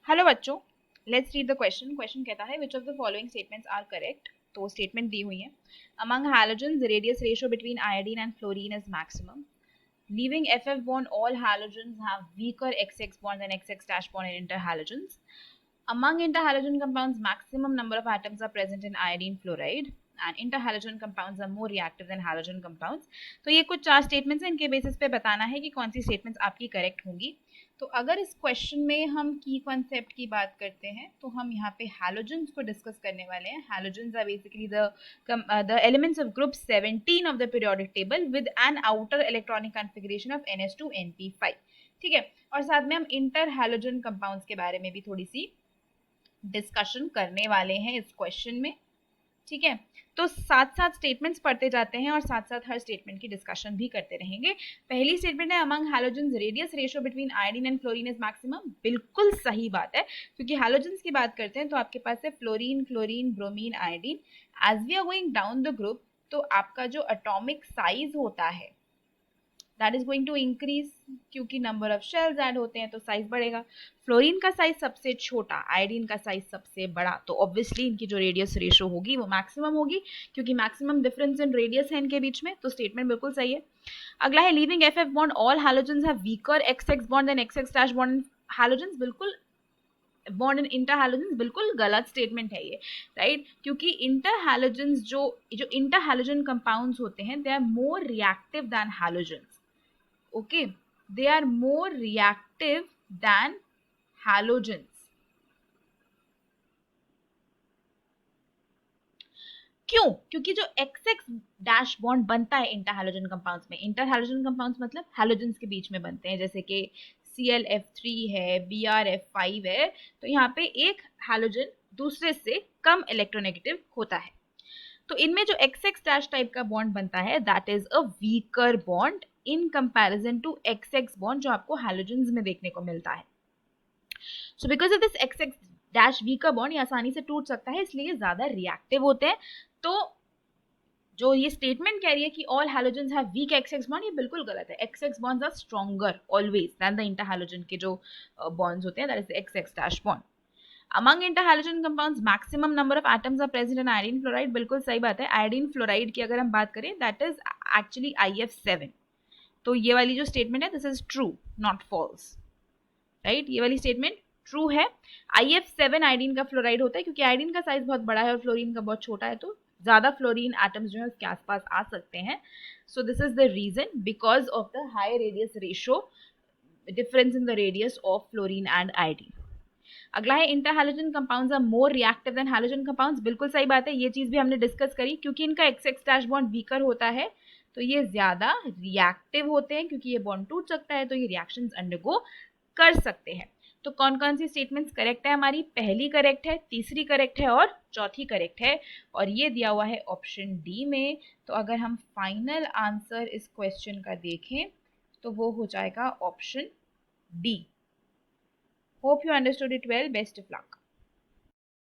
Hello बच्चों, let's read the question. Question कहता है which of the following statements are correct. तो statement दी हुई है, among halogens radius ratio between iodine and fluorine is maximum, leaving FF bond all halogens have weaker XX bond than XX dash bond in interhalogens. Among interhalogen compounds, maximum number of atoms are present in iodine fluoride and interhalogen compounds are more reactive than halogen compounds. तो ये कुछ 4 statements हैं, इनके basis पे बताना है कि कौन सी स्टेटमेंट्स आपकी करेक्ट होंगी। तो अगर इस क्वेश्चन में हम की कॉन्सेप्ट की बात करते हैं तो हम यहाँ पे हैलोजेंस को डिस्कस करने वाले हैं। Halogens are basically the elements of group 17 of the periodic table with an outer electronic configuration of NH2NP5। ठीक है, और साथ में हम इंटर हैलोजन कंपाउंड्स के बारे में भी थोड़ी सी डिस्कशन करने वाले हैं इस क्वेश्चन में। ठीक है, तो साथ साथ स्टेटमेंट्स पढ़ते जाते हैं और साथ साथ हर स्टेटमेंट की डिस्कशन भी करते रहेंगे। पहली स्टेटमेंट है among halogens radius ratio between iodine and fluorine is maximum. बिल्कुल सही बात है, क्योंकि हैलोजेंस की बात करते हैं तो आपके पास है fluorine, chlorine, bromine, iodine. As we are going down the group तो आपका जो एटॉमिक साइज होता है that is going to increase, क्योंकि नंबर ऑफ शेल्स ऐड होते हैं तो साइज बढ़ेगा। फ्लोरीन का साइज सबसे छोटा, आयोडीन का साइज सबसे बड़ा, तो ऑब्वियसली इनकी जो रेडियस रेशियो होगी वो मैक्सिमम होगी, क्योंकि मैक्सिमम डिफरेंस इन रेडियस है इनके बीच में। तो स्टेटमेंट बिल्कुल सही है। अगला है leaving F F bond all halogens have weaker X X bond than X X dash bond halogens. बिल्कुल बॉन्ड इन इंटर हैलोजेंस बिल्कुल गलत स्टेटमेंट है ये, राइट? क्योंकि इंटर हैलोजेंस जो इंटर हैलोजन कंपाउंड्स होते हैं they are more reactive than halogens. Okay, they are more reactive than halogens. क्यों? क्योंकि जो XX डैश बॉन्ड बनता है इंटर हैलोजन कंपाउंड्स में, इंटर हैलोजन कंपाउंड्स मतलब हैलोजेंस के बीच में बनते हैं, जैसे कि ClF3 है, BrF5 है, तो यहाँ पे एक हैलोजन दूसरे से कम इलेक्ट्रोनेगेटिव होता है। तो इनमें जो XX डैश टाइप का बॉन्ड बनता है that is a weaker bond in comparison to XX bond जो आपको हैलोजेंस में देखने को मिलता है। So because of this XX dash weaker bond ये आसानी से टूट सकता है, इसलिए ज्यादा रिएक्टिव होते हैं। तो जो ये स्टेटमेंट कह रही है कि all halogens have weak XX bond, ये बिल्कुल गलत है। XX bonds are stronger always than the interhalogen के जो बॉन्ड्स होते हैं, that is XX dash bond. Among interhalogen compounds, maximum number of atoms are present in iodine fluoride। बिल्कुल सही बात है। आयोडीन फ्लोराइड की अगर हम बात करें दैट इज एक्चुअली IF7। तो ये वाली जो स्टेटमेंट है this is true not false, right? ये वाली स्टेटमेंट ट्रू है। IF7 आयोडीन का फ्लोराइड होता है, क्योंकि आयोडीन का साइज बहुत बड़ा है और फ्लोरीन का बहुत छोटा है, तो ज्यादा फ्लोरीन एटम्स जो है उसके आसपास आ सकते हैं। So this is the reason because of the high radius ratio, difference in the radius of fluorine and iodine. अगला है interhalogen compounds are more reactive than halogen compounds. बिल्कुल सही बात है, ये चीज भी हमने डिस्कस करी, क्योंकि इनका XX डैश बॉन्ड वीकर होता है तो ये ज्यादा रिएक्टिव होते हैं, क्योंकि ये बॉन्ड टूट सकता है तो ये रिएक्शंस अंडरगो कर सकते हैं। तो कौन कौन सी स्टेटमेंट्स करेक्ट है हमारी? पहली करेक्ट है, तीसरी करेक्ट है और चौथी करेक्ट है, और ये दिया हुआ है ऑप्शन डी में। तो अगर हम फाइनल आंसर इस क्वेश्चन का देखें तो वो हो जाएगा option D. Hope you understood it well. Best of luck.